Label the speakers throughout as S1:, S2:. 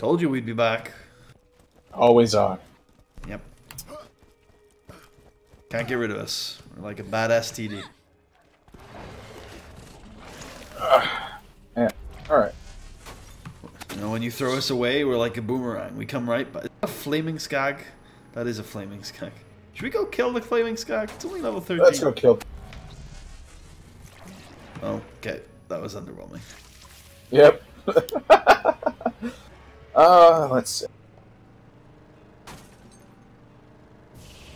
S1: Told you we'd be back.
S2: Always on.
S1: Yep. Can't get rid of us. We're like a bad STD.
S2: Yeah. Alright.
S1: You know, when you throw us away, we're like a boomerang. We come right back. A flaming skag? That is a flaming skag. Should we go kill the flaming skag? It's only level 13.
S2: Let's go kill.
S1: Oh, okay. That was underwhelming.
S2: Yep. Let's see.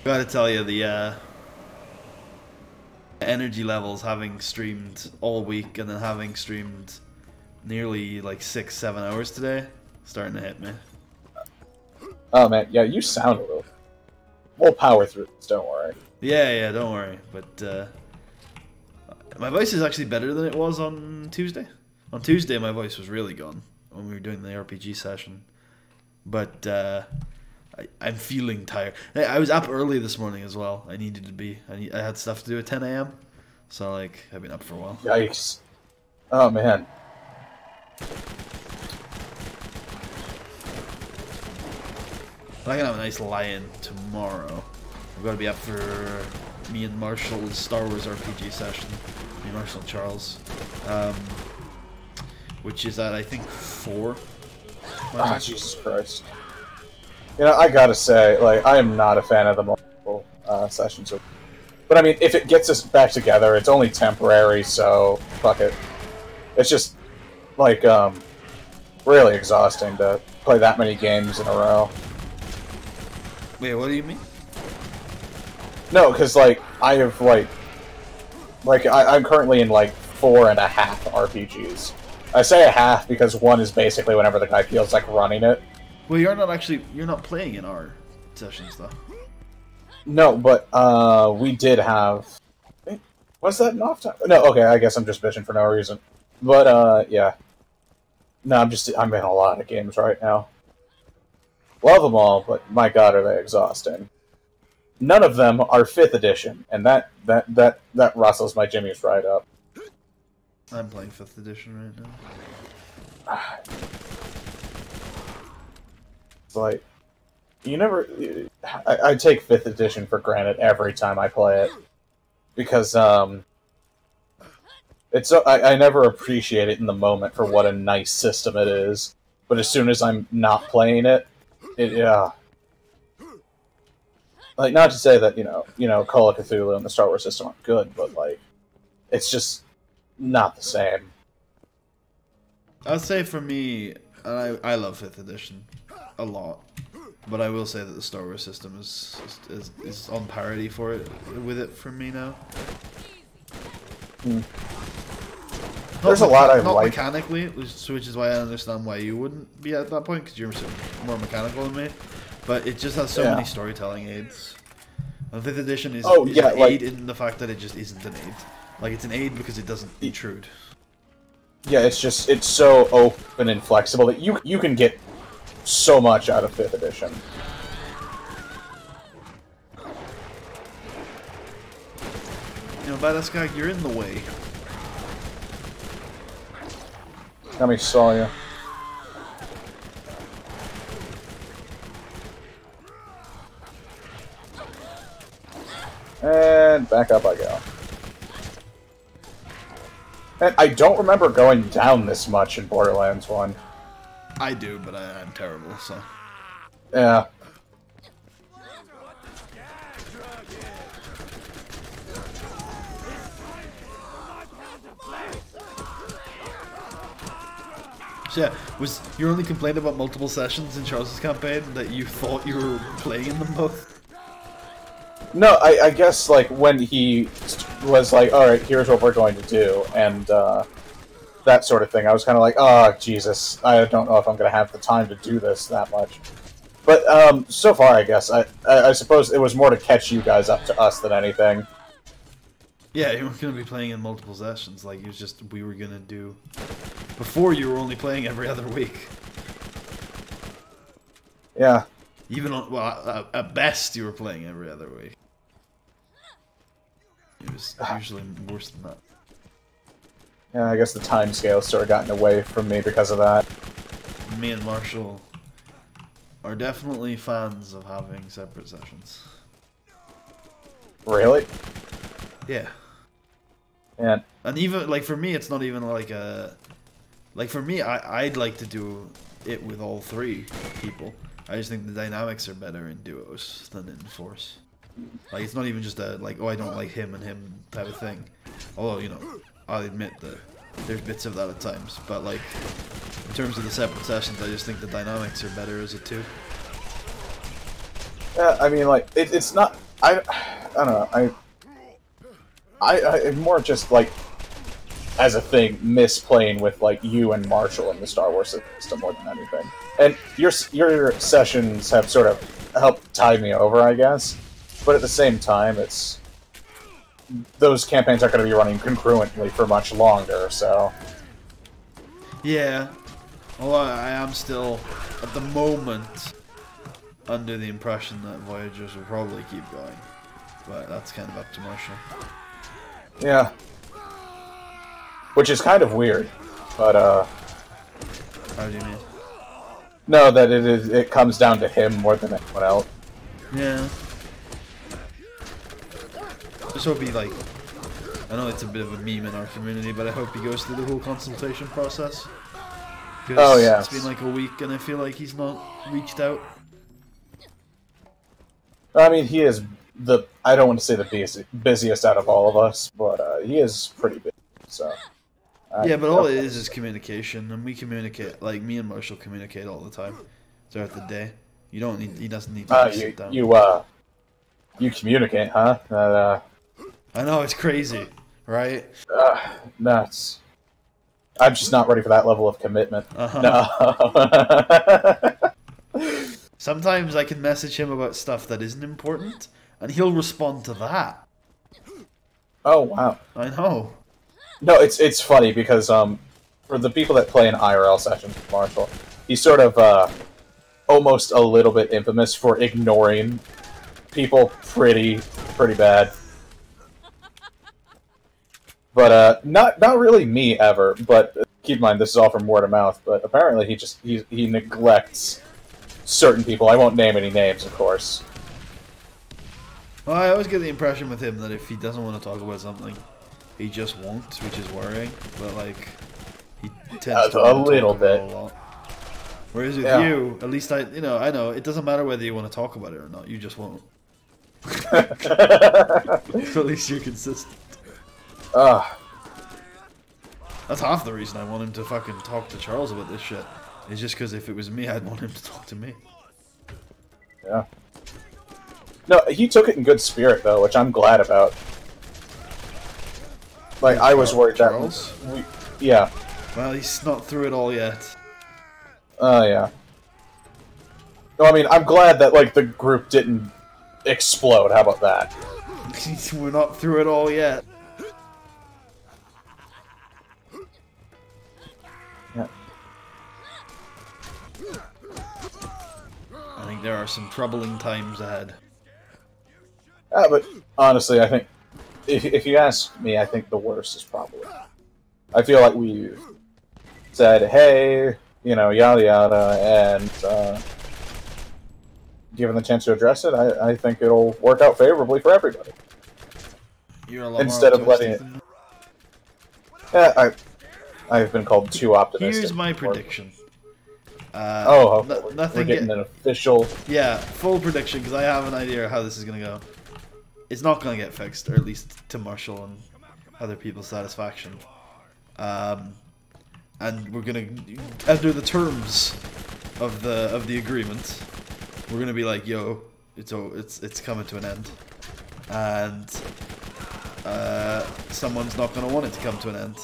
S1: Gotta tell you, the energy levels having streamed all week and then having streamed nearly like 6-7 hours today, starting to hit me.
S2: Oh man, yeah, you sound a little. We'll power through this, don't worry.
S1: Yeah, don't worry. But my voice is actually better than it was on Tuesday. On Tuesday, my voice was really gone when we were doing the RPG session. But I'm feeling tired. I was up early this morning as well. I needed to be. I had stuff to do at 10 a.m. So like I've been up for a while.
S2: Yikes! Oh man.
S1: But I'm gonna have a nice lie-in tomorrow. We've got to be up for me and Marshall's Star Wars RPG session. Me, Marshall, and Charles. Which is at, I think, 4.
S2: Ah, Jesus Christ. You know, I gotta say, like, I am not a fan of the multiple sessions. But I mean, if it gets us back together, it's only temporary, so fuck it. It's just, like, really exhausting to play that many games in a row.
S1: Wait, what do you mean?
S2: No, because, like, I have, I'm currently in, like, 4.5 RPGs. I say a half because one is basically whenever the guy feels like running it.
S1: Well, you're not playing in our sessions, though.
S2: No, but, we did have... Wait, was that an off time? No, okay, I guess I'm just bitching for no reason. But, yeah. No, I'm in a lot of games right now. Love them all, but my god, are they exhausting. None of them are 5th edition, and that rustles my jimmies right up.
S1: I'm playing 5th edition right now.
S2: It's like, you never... I take 5th edition for granted every time I play it. Because, it's I never appreciate it in the moment for what a nice system it is. But as soon as I'm not playing it, yeah. Like, not to say that, you know, Call of Cthulhu and the Star Wars system aren't good, but, like, it's just not the same.
S1: I'd say for me, I love 5th edition a lot, but I will say that the Star Wars system is on parity with it for me now.
S2: There's a lot I
S1: not
S2: like.
S1: Mechanically, which is why I understand why you wouldn't be at that point, because you're more mechanical than me. But it just has so many storytelling aids. And 5th edition is an aid in the fact that it just isn't an aid. Like, it's an aid because it doesn't intrude.
S2: Yeah, it's so open and flexible that you can get so much out of 5th edition.
S1: You know, badass guy, you're in the way.
S2: Let me saw you. And back up I go. And I don't remember going down this much in Borderlands 1.
S1: I do, but I'm terrible, so...
S2: Yeah.
S1: So yeah, was your only complaint about multiple sessions in Charles's campaign that you thought you were playing in them both?
S2: No, I guess, like, when he was like, alright, here's what we're going to do, and, that sort of thing, I was kind of like, oh, Jesus, I don't know if I'm going to have the time to do this that much. But, so far, I guess, I suppose it was more to catch you guys up to us than anything.
S1: Yeah, you weren't going to be playing in multiple sessions, like, it was just, we were going to do... Before, you were only playing every other week.
S2: Yeah.
S1: Even on, well, at best, you were playing every other week. It was usually worse than that.
S2: Yeah, I guess the time scale sort of gotten away from me because of that.
S1: Me and Marshall are definitely fans of having separate sessions.
S2: Really?
S1: Yeah.
S2: And
S1: even like for me, it's not even like a like for me. I'd like to do it with all three people. I just think the dynamics are better in duos than in fours. Like it's not even just a like, oh, I don't like him and him type of thing. Although, you know, I'll admit that there's bits of that at times. But like in terms of the separate sessions, I just think the dynamics are better as a two.
S2: yeah, I mean, like it's not. I don't know. I more just like as a thing miss playing with like you and Marshall in the Star Wars system more than anything. And your sessions have sort of helped tide me over, I guess. But at the same time, it's those campaigns aren't going to be running concurrently for much longer. So
S1: yeah, well, I am still at the moment under the impression that Voyagers will probably keep going, but that's kind of up to Marshall.
S2: yeah, which is kind of weird, but
S1: How do you mean?
S2: no, that it comes down to him more than anyone else.
S1: Yeah. Just hope he, like, I know it's a bit of a meme in our community, but I hope he goes through the whole consultation process.
S2: Oh yeah,
S1: it's been like a week and I feel like he's not reached out.
S2: I mean, he is I don't want to say the busiest out of all of us, but he is pretty busy. So
S1: yeah, but all it is communication, and we communicate. Like me and Marshall communicate all the time throughout the day. You don't need. He doesn't need to sit down.
S2: You communicate, huh?
S1: I know, it's crazy, right?
S2: Nuts. I'm just not ready for that level of commitment. No.
S1: Sometimes I can message him about stuff that isn't important, and he'll respond to that.
S2: Oh wow!
S1: I know.
S2: No, it's funny because for the people that play in IRL sessions with Marshall, he's sort of almost a little bit infamous for ignoring people pretty bad. But not really me ever. But keep in mind, this is all from word of mouth. But apparently, he neglects certain people. I won't name any names, of course.
S1: Well, I always get the impression with him that if he doesn't want to talk about something, he just won't, which is worrying. But like, he tends to
S2: a little bit.
S1: A lot. Whereas with you, at least I know it doesn't matter whether you want to talk about it or not. You just won't. So at least you're consistent. That's half the reason I want him to fucking talk to Charles about this shit. It's just because if it was me, I'd want him to talk to me.
S2: Yeah. No, he took it in good spirit, though, which I'm glad about. Like, I was worried
S1: Charles?
S2: that... yeah.
S1: Well, he's not through it all yet.
S2: Yeah. No, I mean, I'm glad that, like, the group didn't explode. How about that?
S1: We're not through it all yet.
S2: Yeah.
S1: I think there are some troubling times ahead.
S2: But honestly, I think, if you ask me, I think the worst is probably... I feel like we've said, hey, you know, yada yada, and given the chance to address it, I think it'll work out favorably for everybody.
S1: You're a lot
S2: instead
S1: more
S2: of letting it... Yeah, I've been called too optimistic.
S1: Here's my prediction.
S2: Okay.
S1: Nothing.
S2: We're getting an official...
S1: Yeah, full prediction, because I have an idea of how this is going to go. It's not going to get fixed, or at least to Marshall and other people's satisfaction. And we're going to, under the terms of the agreement, we're going to be like, yo, it's coming to an end. And someone's not going to want it to come to an end.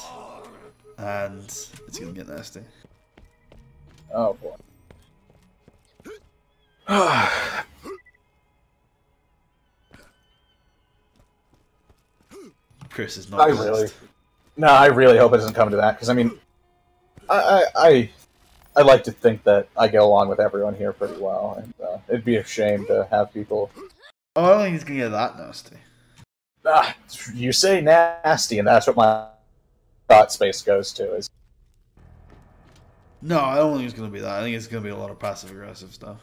S1: And it's going to get nasty.
S2: Oh, boy.
S1: Chris is not.
S2: I really hope it doesn't come to that, because I mean, I like to think that I get along with everyone here pretty well, and it'd be a shame to have people.
S1: Oh, I don't think it's gonna get that nasty.
S2: You say nasty, and that's what my thought space goes to. Is
S1: no, I don't think it's gonna be that. I think it's gonna be a lot of passive aggressive stuff.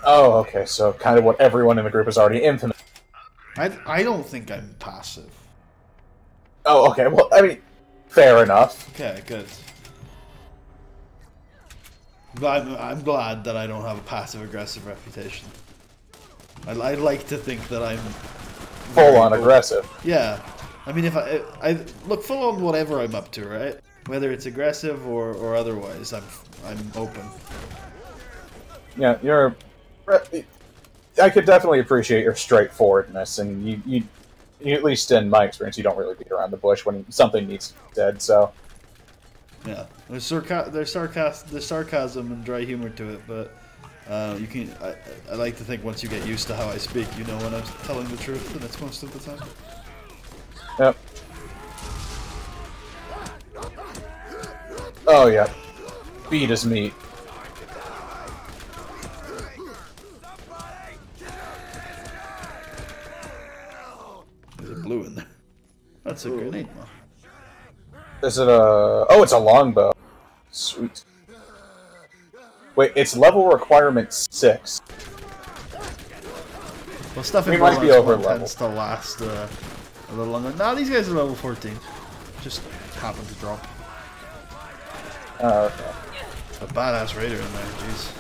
S2: Oh, okay, so kind of what everyone in the group is already infinite.
S1: I don't think I'm passive.
S2: Oh, okay, well, I mean, fair enough.
S1: Okay, good. But I'm glad that I don't have a passive-aggressive reputation. I like to think that I'm...
S2: Full-on aggressive.
S1: Yeah. I mean, if I look full on whatever I'm up to, right? Whether it's aggressive or otherwise, I'm open.
S2: Yeah, you're... I could definitely appreciate your straightforwardness, and you at least in my experience, you don't really beat around the bush when something needs to be said, so...
S1: Yeah, there's sarcasm and dry humor to it, but you can. I like to think once you get used to how I speak, you know when I'm telling the truth, and it's most of the time.
S2: Yep. Oh yeah, beat his meat.
S1: There's a blue in there. That's a grenade, man.
S2: Is it a... Oh, it's a longbow. Sweet. Wait, it's level requirement 6.
S1: Well, stuff in
S2: might be over level.
S1: tends to last a little longer. Nah, these guys are level 14. Just happen to drop.
S2: Oh, okay.
S1: A badass raider in there, jeez.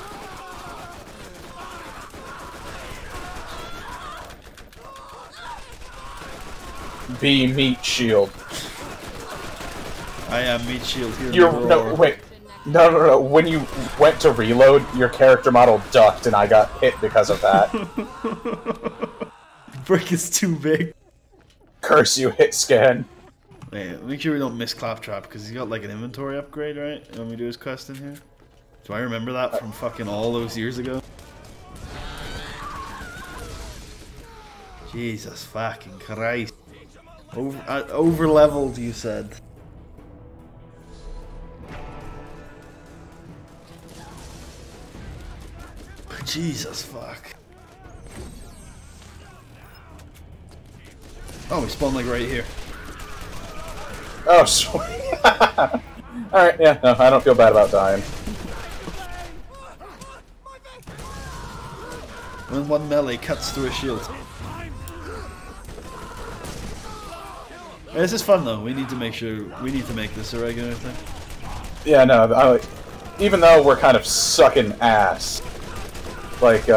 S2: Be meat shield.
S1: I am meat shield here.
S2: No, wait. No. When you went to reload, your character model ducked, and I got hit because of that.
S1: Brick is too big.
S2: Curse you, hit scan.
S1: Wait, make sure we don't miss Claptrap, because he's got like an inventory upgrade, right? When we do his quest in here. Do I remember that from fucking all those years ago? Jesus fucking Christ. Over leveled, you said. Jesus fuck. Oh, we spawned like right here.
S2: Oh, sweet. Alright, yeah, no, I don't feel bad about dying.
S1: When one melee cuts through a shield. This is fun though. We need to make this a regular thing.
S2: Yeah, no, even though we're kind of sucking ass, like,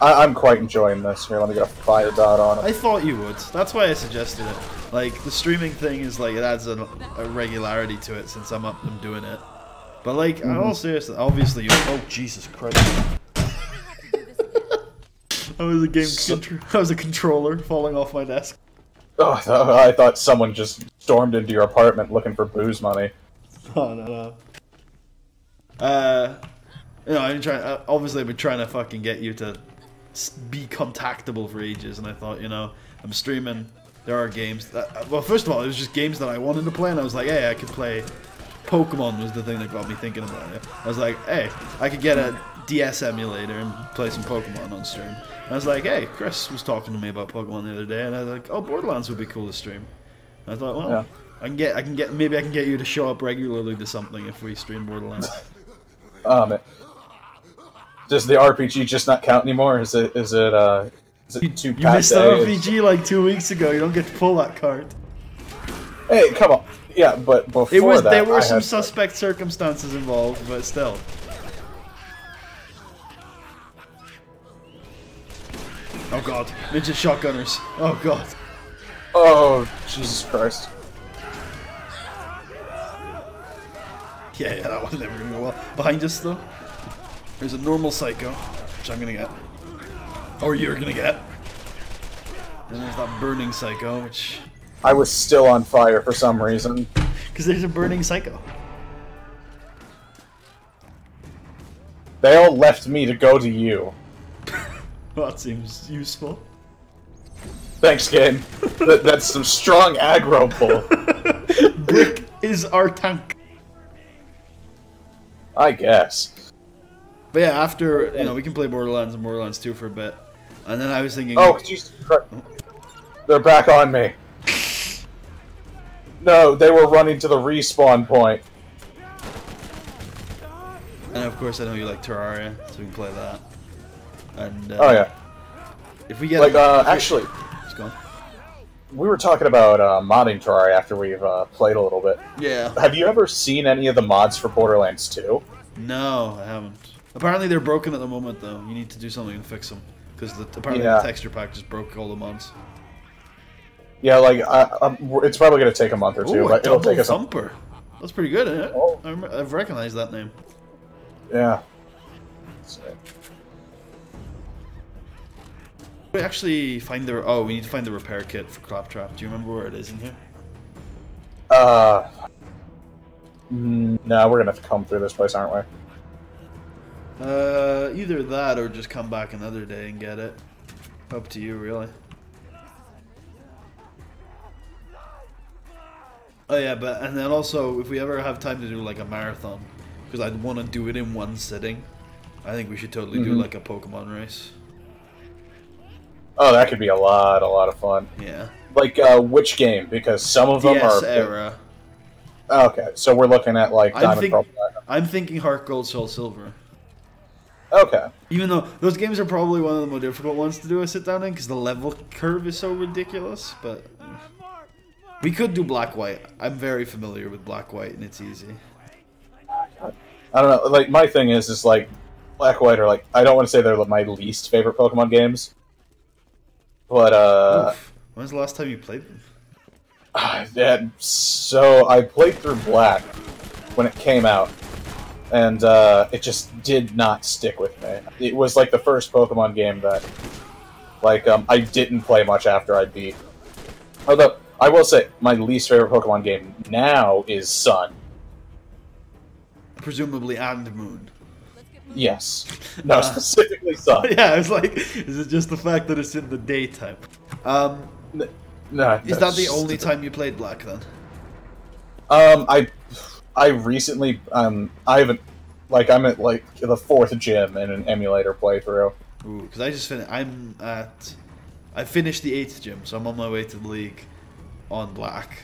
S2: I'm quite enjoying this. Here, let me get a fire dot on it.
S1: I thought you would. That's why I suggested it. Like, the streaming thing is like, it adds a regularity to it since I'm doing it. But like, in all seriousness, obviously oh, Jesus Christ. I was a controller falling off my desk.
S2: Oh, I thought someone just stormed into your apartment looking for booze money.
S1: Oh, no. You know, obviously I've been trying to fucking get you to be contactable for ages, and I thought, you know, I'm streaming, there are games that, well, first of all, it was just games that I wanted to play, and I was like, hey, I could play Pokemon was the thing that got me thinking about it. I was like, hey, I could get a DS emulator and play some Pokemon on stream. And I was like, hey, Chris was talking to me about Pokemon the other day, and I was like, oh, Borderlands would be cool to stream. And I thought, well, yeah. Maybe I can get you to show up regularly to something if we stream Borderlands.
S2: Man. Does the RPG just not count anymore? Is it too packed?
S1: You missed the RPG like 2 weeks ago. You don't get to pull that card.
S2: Hey, come on. Yeah, but before that,
S1: there were some suspect circumstances involved, but still. Oh god, ninja shotgunners. Oh god.
S2: Oh, Jesus Christ.
S1: Yeah, that wasn't ever gonna go well. Behind us, though, there's a normal psycho, which I'm gonna get. Or you're gonna get. And there's that burning psycho, which...
S2: I was still on fire for some reason.
S1: Because there's a burning psycho.
S2: They all left me to go to you.
S1: Well, that seems useful.
S2: Thanks, game. That's some strong aggro pull.
S1: Brick is our tank.
S2: I guess.
S1: But yeah, after, you know, we can play Borderlands and Borderlands 2 for a bit. And then I was thinking...
S2: Oh, Jesus Christ. They're back on me. No, they were running to the respawn point.
S1: And of course I know you like Terraria, so we can play that. And
S2: oh yeah,
S1: if we get
S2: like actually,
S1: it's gone.
S2: we were talking about modding Terraria after we've played a little bit.
S1: Yeah.
S2: Have you ever seen any of the mods for Borderlands 2?
S1: No, I haven't. Apparently they're broken at the moment, though. You need to do something and fix them because apparently
S2: Yeah.
S1: the texture pack just broke all the mods.
S2: Yeah, like it's probably going to take a month or two,
S1: Ooh,
S2: but it'll take us.
S1: thumper. That's pretty good, isn't it?
S2: Oh.
S1: I've recognized that name.
S2: Yeah.
S1: We actually find the we need to find the repair kit for Claptrap. Do you remember where it is in here?
S2: No, we're gonna have to comb through this place, aren't we?
S1: Either that or just come back another day and get it. Up to you, really. Oh yeah, and then also if we ever have time to do like a marathon, because I'd want to do it in one sitting, I think we should totally do like a Pokemon race.
S2: Oh, that could be a lot of fun.
S1: Yeah.
S2: Like which game? Because some of them
S1: DS
S2: are
S1: era.
S2: Okay, so we're looking at like Diamond, Pearl, Platinum.
S1: I'm thinking Heart Gold, Soul Silver.
S2: Okay.
S1: Even though those games are probably one of the more difficult ones to do a sit down in because the level curve is so ridiculous, but we could do Black White. I'm very familiar with Black White and it's easy.
S2: I don't know. Like my thing is like Black White are like I don't want to say they're my least favorite Pokemon games, but
S1: Oof. When's the last time you played them?
S2: yeah, so I played through Black when it came out, and it just did not stick with me. It was like the first Pokemon game that, like, I didn't play much after I beat. Although, I will say, my least favorite Pokemon game now is Sun.
S1: Presumably and Moon.
S2: Yes. No, specifically Sun.
S1: Yeah, I was like, is it just the fact that it's in the daytime?
S2: No,
S1: is that the only time you played Black then?
S2: I recently I haven't I'm at like the 4th gym in an emulator playthrough.
S1: Ooh, because I just finished. I finished the 8th gym, so I'm on my way to the league on Black,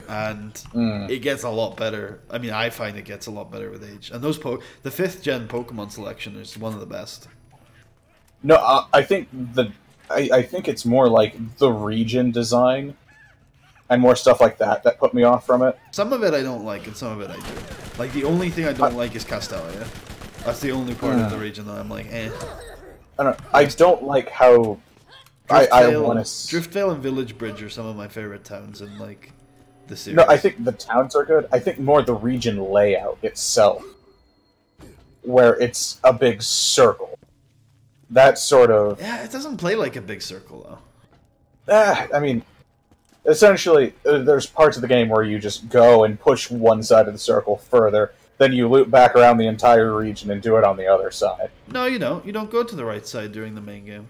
S1: and it gets a lot better. I mean, I find it gets a lot better with age. And the 5th gen Pokemon selection is one of the best.
S2: No, I think I think it's more like the region design and more stuff like that put me off from it.
S1: Some of it I don't like, and some of it I do. Like, the only thing I don't like is Castelia. That's the only part of the region that I'm like, eh.
S2: I don't like how... I want to...
S1: Driftvale and Village Bridge are some of my favorite towns in, like, the series.
S2: No, I think the towns are good. I think more the region layout itself, where it's a big circle. That sort of...
S1: Yeah, it doesn't play like a big circle, though.
S2: I mean... Essentially, there's parts of the game where you just go and push one side of the circle further, then you loop back around the entire region and do it on the other side.
S1: No, you don't. You don't go to the right side during the main game.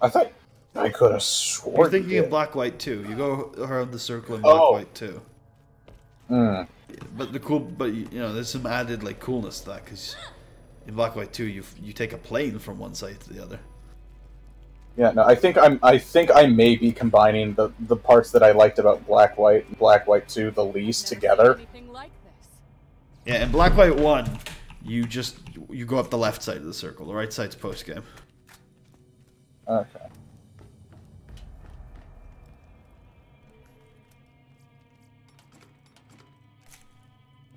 S2: I thought I could have sworn.
S1: You're thinking of Black White 2. You go around the circle in Black White 2. But you know, there's some added like coolness to that because in Black White 2 you take a plane from one side to the other.
S2: Yeah, no, I think I may be combining the parts that I liked about Black White and Black White 2 the least together.
S1: Yeah, in Black White 1, you go up the left side of the circle. The right side's post game.
S2: Okay.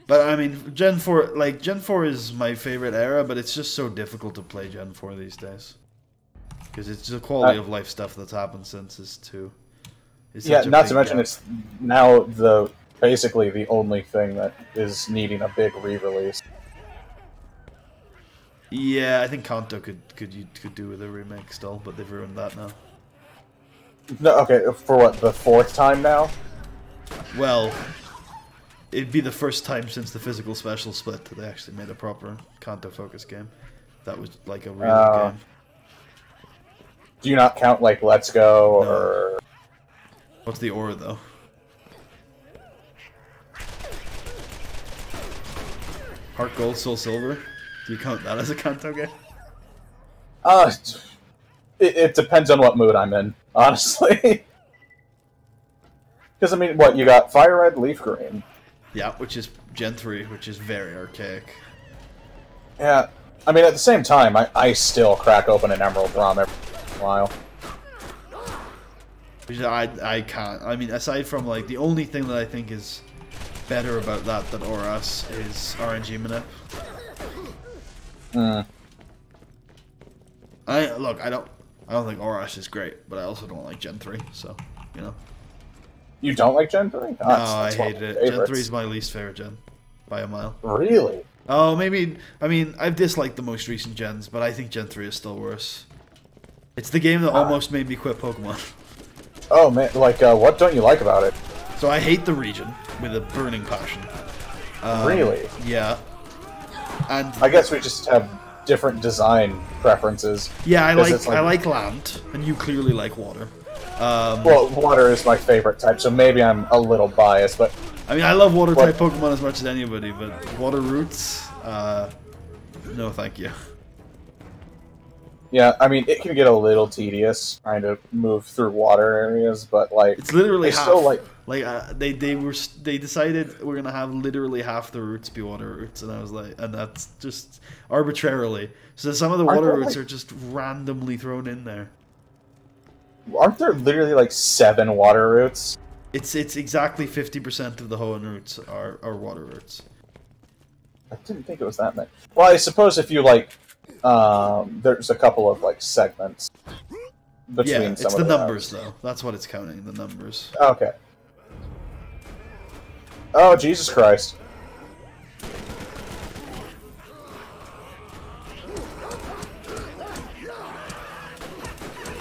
S1: But I mean, Gen 4 is my favorite era, but it's just so difficult to play Gen 4 these days. Because it's the quality of life stuff that's happened since is too.
S2: Yeah, not to mention it's now basically the only thing that is needing a big re-release.
S1: Yeah, I think Kanto could do with a remake still, but they've ruined that now.
S2: No, okay, for what, the 4th time now?
S1: Well, it'd be the first time since the physical special split that they actually made a proper Kanto-focused game. That was like a real game.
S2: Do you not count, like, Let's Go, or...
S1: What's the aura, though? Heart Gold, Soul Silver? Do you count that as a Kanto game?
S2: It depends on what mood I'm in, honestly. Because, I mean, what, you got Fire Red, Leaf Green.
S1: Yeah, which is Gen 3, which is very archaic.
S2: Yeah, I mean, at the same time, I still crack open an Emerald ROM every while.
S1: Which I can't. I mean, aside from, like, the only thing that I think is better about that than ORAS is RNG manip. Look, I don't think ORAS is great, but I also don't like Gen 3, so, you know.
S2: You don't like Gen 3? Oh,
S1: No, I hated it. Gen 3 is my least favorite gen, by a mile.
S2: Really?
S1: Oh, maybe, I mean, I've disliked the most recent gens, but I think Gen 3 is still worse. It's the game that almost made me quit Pokemon.
S2: Oh, man, like, what don't you like about it?
S1: So I hate the region with a burning passion.
S2: Really?
S1: Yeah. And
S2: I guess we just have different design preferences.
S1: yeah, I like land, and you clearly like water.
S2: Well, water is my favorite type, so maybe I'm a little biased, but...
S1: I mean, I love water type Pokemon as much as anybody, but water roots, no thank you.
S2: Yeah, I mean, it can get a little tedious trying to move through water areas, but, like...
S1: It's literally half.
S2: Still, like...
S1: They decided we're gonna have literally half the routes be water routes, and I was like, and that's just arbitrarily. So some of the water routes are just randomly thrown in there.
S2: Aren't there literally like 7 water routes?
S1: It's exactly 50% of the Hoenn routes are water routes.
S2: I didn't think it was that many. Well, I suppose if you like, there's a couple of like segments between.
S1: Yeah, it's the numbers though. That's what it's counting. The numbers.
S2: Okay. Oh, Jesus Christ.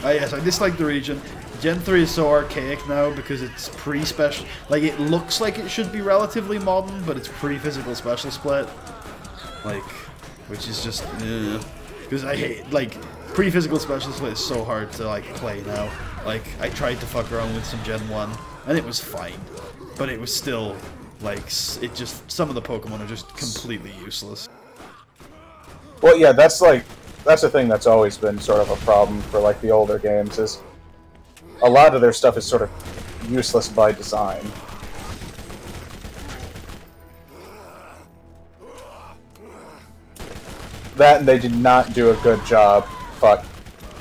S1: Oh yes, I dislike the region. Gen 3 is so archaic now because it's pre-special. Like, it looks like it should be relatively modern, but it's pre-physical special split. Like, which is just... Because I hate... Like, pre-physical special split is so hard to, like, play now. Like, I tried to fuck around with some Gen 1, and it was fine. But it was still, like, it just... Some of the Pokemon are just completely useless.
S2: Well, yeah, that's the thing that's always been sort of a problem for, like, the older games, is a lot of their stuff is sort of useless by design. That, and they did not do a good job,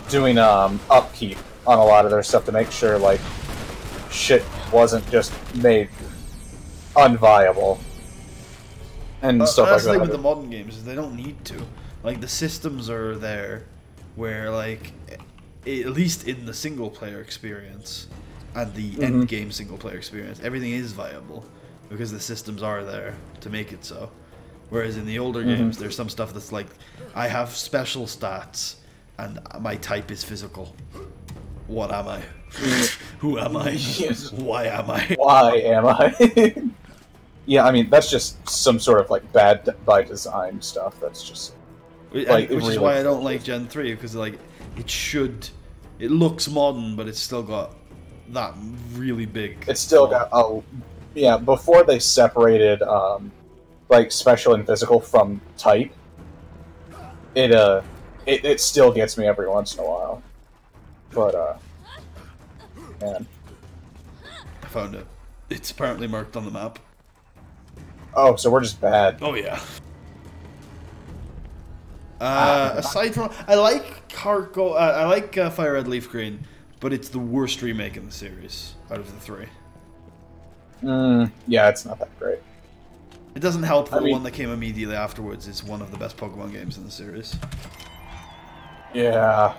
S2: doing, upkeep on a lot of their stuff to make sure, like, shit wasn't just made unviable. And stuff like that.
S1: That's the thing with the modern games, is they don't need to. Like, the systems are there where, like, at least in the single-player experience and the end-game single-player experience, everything is viable because the systems are there to make it so. Whereas in the older games, there's some stuff that's like, I have special stats and my type is physical. What am I? Who am I? Why am I?
S2: Why am I? Yeah, I mean, that's just some sort of, like, bad by design stuff. That's just...
S1: Like, which is why I don't like Gen 3, because, like, it looks modern, but it's still got that really big...
S2: It's still got, yeah, before they separated, like, special and physical from type, it still gets me every once in a while. But, man.
S1: I found it. It's apparently marked on the map.
S2: Oh, so we're just bad.
S1: Oh, yeah. Aside from... I like Fire Red Leaf Green, but it's the worst remake in the series out of the 3.
S2: Yeah, it's not that great.
S1: It doesn't help that the one that came immediately afterwards is one of the best Pokemon games in the series.
S2: Yeah.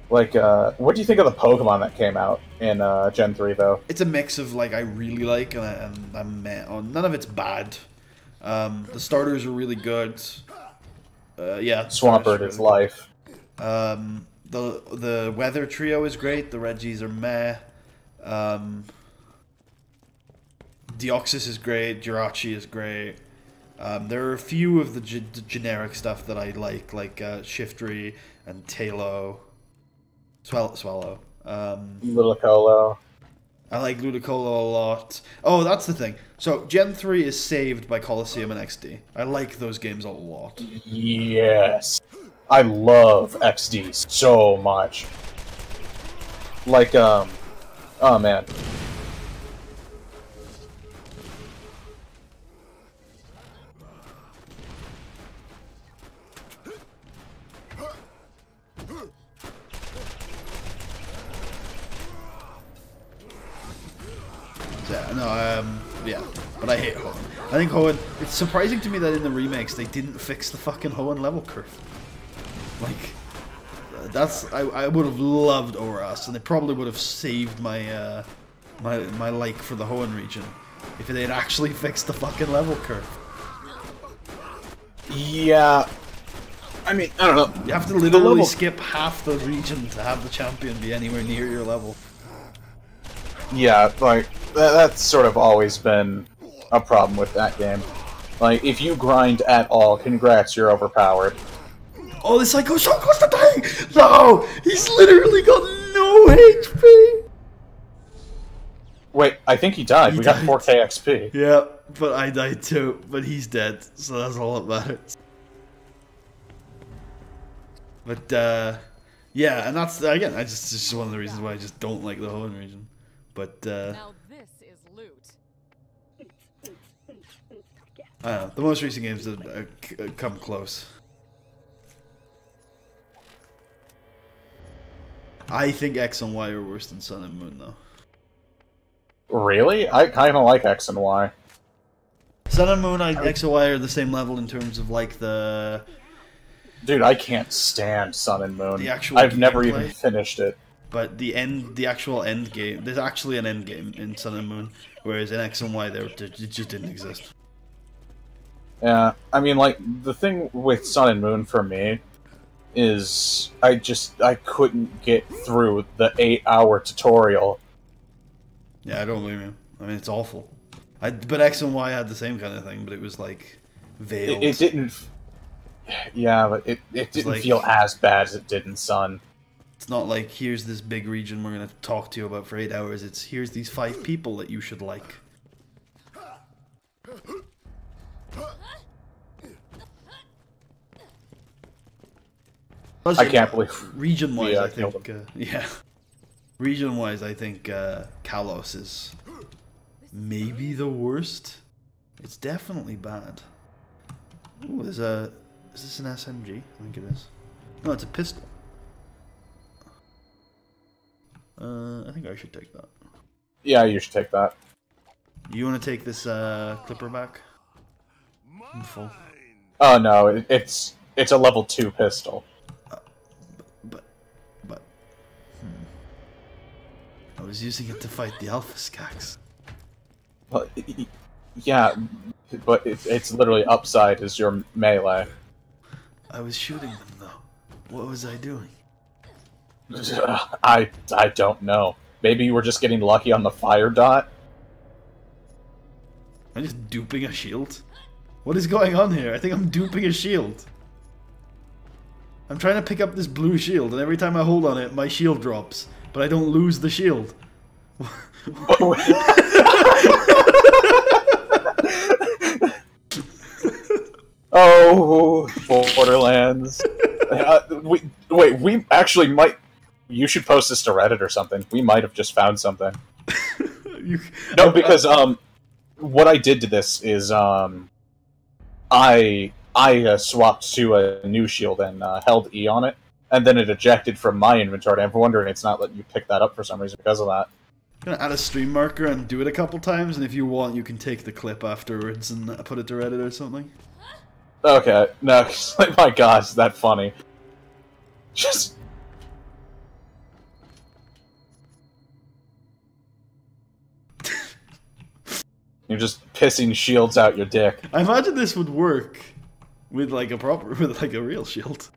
S2: Like, what do you think of the Pokemon that came out in Gen 3, though?
S1: It's a mix of, like, I really like and I'm meh. None of it's bad. The starters are really good. Yeah.
S2: Swampert is life.
S1: The Weather Trio is great. The Regis are meh. Deoxys is great. Jirachi is great. There are a few of the generic stuff that I like Shiftry and Tailo. Swallow.
S2: Ludicolo.
S1: I like Ludicolo a lot. Oh, that's the thing. So, Gen 3 is saved by Colosseum and XD. I like those games a lot.
S2: Yes. I love XD so much. Like, oh man.
S1: No, yeah, but I hate Hoenn. I think Hoenn. It's surprising to me that in the remakes they didn't fix the fucking Hoenn level curve. Like, that's I would have loved Oras, and it probably would have saved my my like for the Hoenn region if they'd actually fixed the fucking level curve.
S2: Yeah. I mean, I don't know.
S1: You have to literally skip half the region to have the champion be anywhere near your level.
S2: Yeah, like, that's sort of always been a problem with that game. Like, if you grind at all, congrats, you're overpowered.
S1: Oh, the Psycho Shock was the thing! No! He's literally got no HP!
S2: Wait, I think he died. We got 4k XP.
S1: Yeah, but I died too. But he's dead, so that's all that matters. But, yeah, and that's, again, it's just one of the reasons why I just don't like the Hoenn region. But,
S3: now this is loot.
S1: I don't know, the most recent games have come close. I think X and Y are worse than Sun and Moon, though.
S2: Really? I kind of like X and Y.
S1: Sun and Moon, X and Y are the same level in terms of, like, the...
S2: Dude, I can't stand Sun and Moon.
S1: The actual
S2: I've never
S1: gameplay.
S2: even finished it.
S1: But the actual end game, there's actually an end game in Sun and Moon, whereas in X and Y, it just didn't exist.
S2: Yeah, I mean, like, the thing with Sun and Moon for me is I couldn't get through the 8-hour tutorial.
S1: Yeah, I don't blame you. I mean, it's awful. But X and Y had the same kind of thing, but it was, like, veiled.
S2: It didn't... Yeah, but it didn't
S1: like,
S2: feel as bad as it did in Sun.
S1: It's not like, here's this big region we're going to talk to you about for 8 hours. It's, here's these 5 people that you should like.
S2: I can't believe...
S1: Region-wise, I think... yeah. Region-wise, I think Kalos is maybe the worst. It's definitely bad. Ooh, there's a... Is this an SMG? I think it is. No, it's a pistol. I think I should take that.
S2: Yeah, you should take that.
S1: You want to take this clipper back? I'm full.
S2: Oh no, it's a level 2 pistol.
S1: But I was using it to fight the Alpha Skax.
S2: Well, yeah, but it's literally upside as your melee.
S1: I was shooting them though. What was I doing?
S2: I don't know. Maybe you were just getting lucky on the fire dot?
S1: I'm just duping a shield? What is going on here? I think I'm duping a shield. I'm trying to pick up this blue shield, and every time I hold on it, my shield drops. But I don't lose the shield.
S2: Oh, Borderlands. We actually might... You should post this to Reddit or something. We might have just found something. No, because what I did to this is I swapped to a new shield and held E on it, and then it ejected from my inventory. I'm wondering it's not letting you pick that up for some reason because of that.
S1: I'm gonna add a stream marker and do it a couple times, and if you want, you can take the clip afterwards and put it to Reddit or something.
S2: Okay, no, 'cause, like, my god, is that funny? Just... You're just pissing shields out your dick.
S1: I imagine this would work with like a real shield.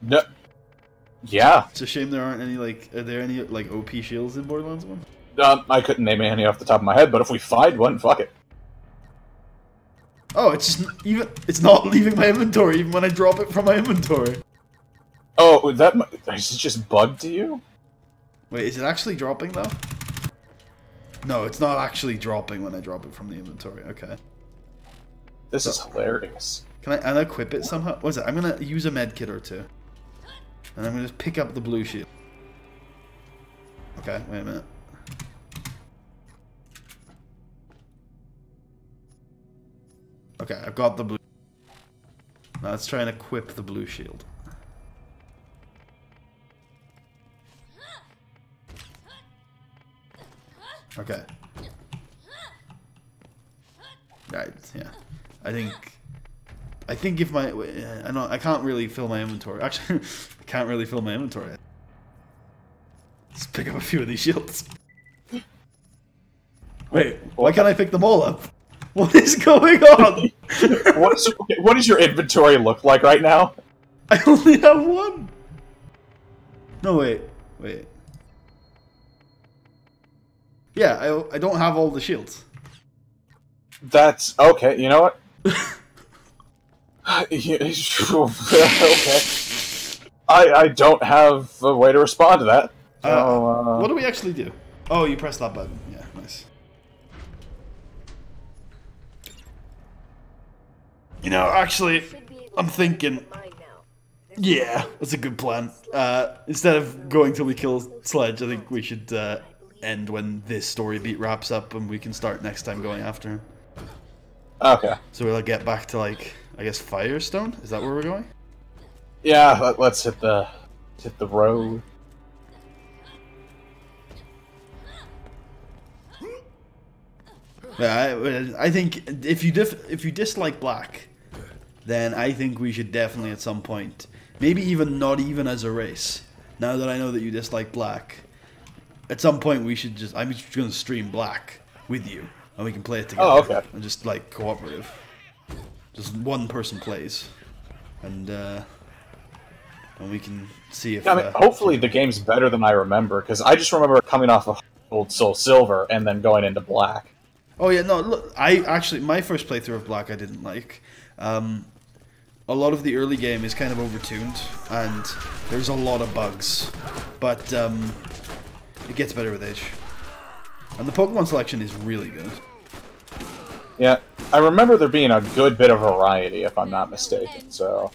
S2: No. Yeah.
S1: It's a shame there aren't any are there any like OP shields in Borderlands 1?
S2: I couldn't name any off the top of my head, but if we find one, fuck it.
S1: Oh, it's not leaving my inventory even when I drop it from my inventory.
S2: Oh, is it just bugged to you?
S1: Wait, is it actually dropping though? No, it's not actually dropping when I drop it from the inventory. Okay.
S2: This is hilarious.
S1: Can I unequip it somehow? What is it? I'm gonna use a med kit or two. And I'm gonna just pick up the blue shield. Okay, wait a minute. Okay, I've got the blue. Now let's try and equip the blue shield. Okay. Right. Yeah. I think if my I can't really fill my inventory. Actually, I can't really fill my inventory. Let's pick up a few of these shields. Wait, why can't I pick them all up? What is going on?
S2: What does your inventory look like right now?
S1: I only have one. No, wait. Yeah, I don't have all the shields.
S2: That's okay. You know what? Okay. I don't have a way to respond to that. So,
S1: what do we actually do? Oh, you press that button. Yeah, nice. You know, actually, I'm thinking... Yeah, that's a good plan. Instead of going till we kill Sledge, I think we should end when this story beat wraps up and we can start next time going after him.
S2: Okay.
S1: So we'll get back to, like, I guess Firestone? Is that where we're going?
S2: Yeah, let's hit the road.
S1: Yeah, I think if you dislike Black, then I think we should definitely at some point, maybe even not even as a race. Now that I know that you dislike Black, at some point we should I'm just gonna stream Black with you, and we can play it together.
S2: Oh, okay.
S1: And just like cooperative. Just one person plays, and we can see if.
S2: Yeah, I mean, hopefully the game's better than I remember, because I just remember coming off of Old Soul Silver and then going into Black.
S1: Oh yeah, no. Look, my first playthrough of Black I didn't like. A lot of the early game is kind of overtuned, and there's a lot of bugs, but it gets better with age. And the Pokemon selection is really good.
S2: Yeah, I remember there being a good bit of variety, if I'm not mistaken. So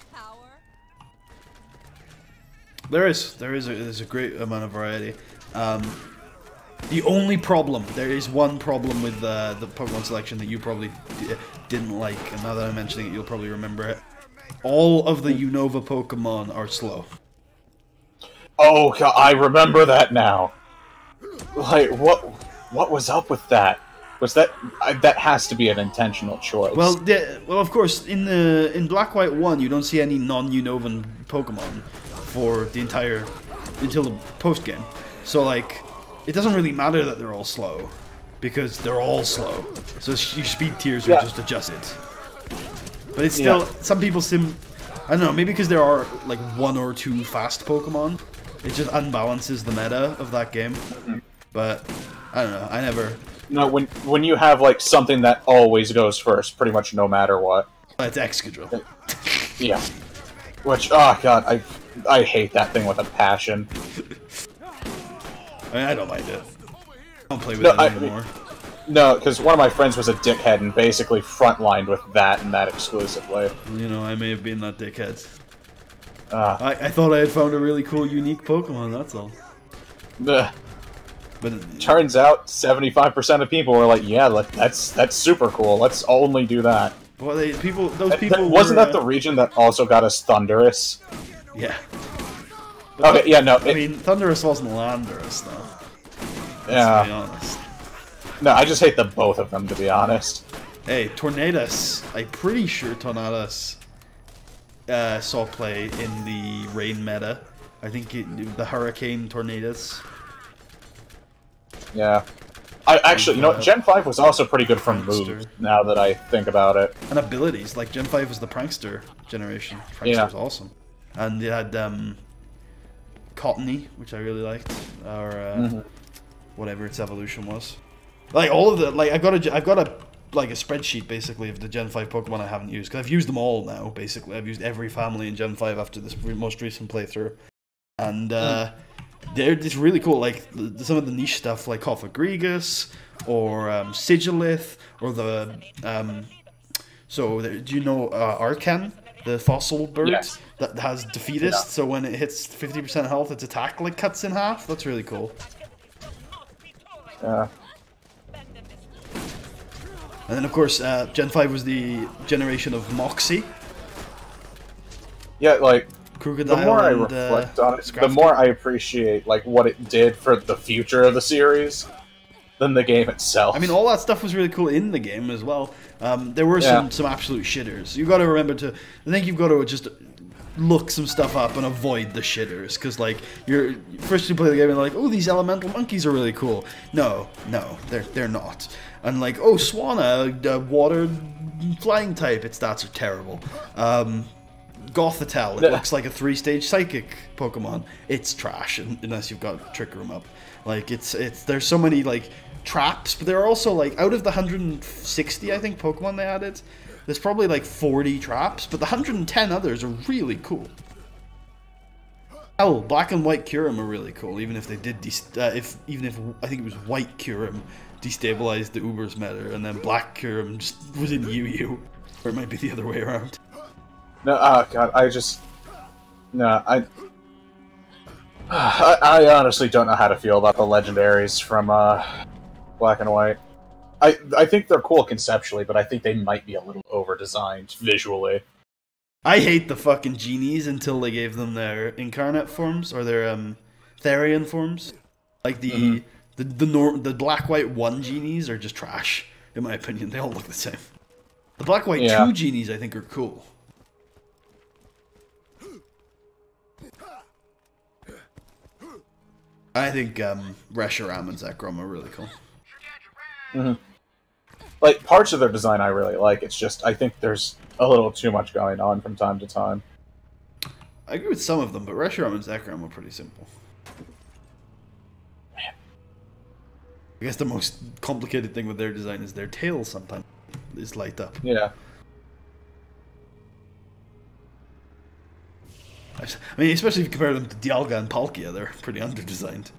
S2: there's a great amount of variety. The only problem, there is one problem with the Pokemon selection that you probably didn't like, and now that I'm mentioning it, you'll probably remember it. All of the Unova Pokemon are slow. Oh, God, I remember that now. Like, what was up with that? Was that has to be an intentional choice?
S1: Well, of course, in Black White 1, you don't see any non-Unovan Pokemon for the until the post game. So like, it doesn't really matter that they're all slow, because they're all slow. So your speed tiers are just adjusted. But it's still, some people I don't know, maybe because there are like one or two fast Pokemon, it just unbalances the meta of that game. But I don't know, I never.
S2: No, when you have like something that always goes first, pretty much no matter what.
S1: It's Excadrill.
S2: Yeah. Which, oh god, I hate that thing with a passion.
S1: I mean, I don't mind it. I don't play with it anymore.
S2: No, because one of my friends was a dickhead and basically frontlined with that and that exclusively.
S1: You know, I may have been that dickhead. I thought I had found a really cool, unique Pokemon, that's all.
S2: Ugh.
S1: But
S2: turns out 75% of people were like, "Yeah, that's super cool. Let's only do that."
S1: Well, those people
S2: wasn't that the region that also got us Thundurus?
S1: Yeah.
S2: Okay, yeah, no.
S1: I mean, Thundurus wasn't Landorus, though.
S2: Yeah.
S1: To be honest.
S2: No, I just hate the both of them, to be honest.
S1: Hey, Tornadus. I'm pretty sure Tornadus saw play in the rain meta. I think the Hurricane Tornadus.
S2: Yeah. I actually, you know what, Gen 5 was also pretty good from moves, now that I think about it.
S1: And abilities, like Gen 5 was the Prankster generation. Prankster was awesome. And it had Cottony, which I really liked, or whatever its evolution was. Like all of the, like I've got a like a spreadsheet basically of the Gen 5 Pokemon I haven't used, because I've used them all now. Basically, I've used every family in Gen 5 after this most recent playthrough, and they're just really cool. Like some of the niche stuff, like Cofagrigus or Sigilith, or the do you know Arcan, the fossil bird that has Defeatist? So when it hits 50% health, its attack like cuts in half. That's really cool.
S2: Yeah.
S1: And then, of course, Gen 5 was the generation of Moxie.
S2: Yeah, like,
S1: Crocodile,
S2: the more I reflect on it, the more I appreciate, like, what it did for the future of the series. than the game itself.
S1: I mean, all that stuff was really cool in the game as well. There were some absolute shitters. You got to remember to. I think you've got to just look some stuff up and avoid the shitters, because like you're first you play the game and like, oh, these elemental monkeys are really cool. No, they're not. And like, oh, Swanna, water flying type, its stats are terrible. Gothitelle, it looks like a 3-stage psychic Pokemon. It's trash unless you've got Trick Room up. Like it's there's so many like traps, but there are also like out of the 160 I think Pokemon they added, there's probably like 40 traps, but the 110 others are really cool. Hell, Black and White Kyurem are really cool, even if they did even if I think it was White Kyurem destabilized the Uber's meta, and then Black Kyurem just was in UU, or it might be the other way around.
S2: No, oh god, I honestly don't know how to feel about the legendaries from Black and White. I think they're cool conceptually, but I think they might be a little over-designed visually.
S1: I hate the fucking genies until they gave them their incarnate forms, or their Therian forms. Like the Black White 1 genies are just trash, in my opinion. They all look the same. The Black White 2 genies I think are cool. I think Reshiram and Zekrom are really cool.
S2: Like, parts of their design I really like, it's just, I think there's a little too much going on from time to time.
S1: I agree with some of them, but Reshiram and Zekrom are pretty simple.
S2: Man.
S1: I guess the most complicated thing with their design is their tails sometimes is light up.
S2: Yeah.
S1: I mean, especially if you compare them to Dialga and Palkia, they're pretty underdesigned.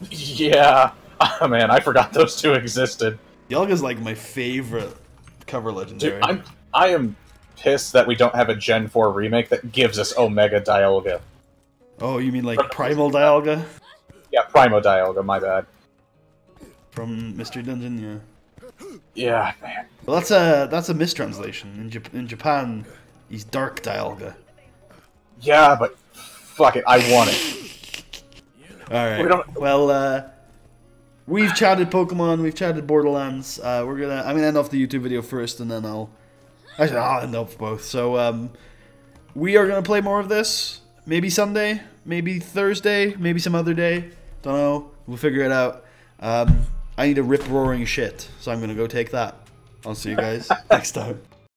S2: Yeah. Oh, man, I forgot those two existed.
S1: Dialga's like my favorite cover legendary.
S2: Dude, I am pissed that we don't have a Gen 4 remake that gives us Omega Dialga.
S1: Oh, you mean like Primal Dialga?
S2: Yeah, Primo Dialga, my bad.
S1: From Mystery Dungeon, yeah.
S2: Yeah, man.
S1: Well, that's a mistranslation. In Japan, he's Dark Dialga.
S2: Yeah, but fuck it, I want it.
S1: Alright, well, we've chatted Pokemon, we've chatted Borderlands. I'm gonna end off the YouTube video first, and then I'll end off both. So, we are gonna play more of this. Maybe Sunday, maybe Thursday, maybe some other day. Don't know. We'll figure it out. I need a rip-roaring shit, so I'm gonna go take that. I'll see you guys next time.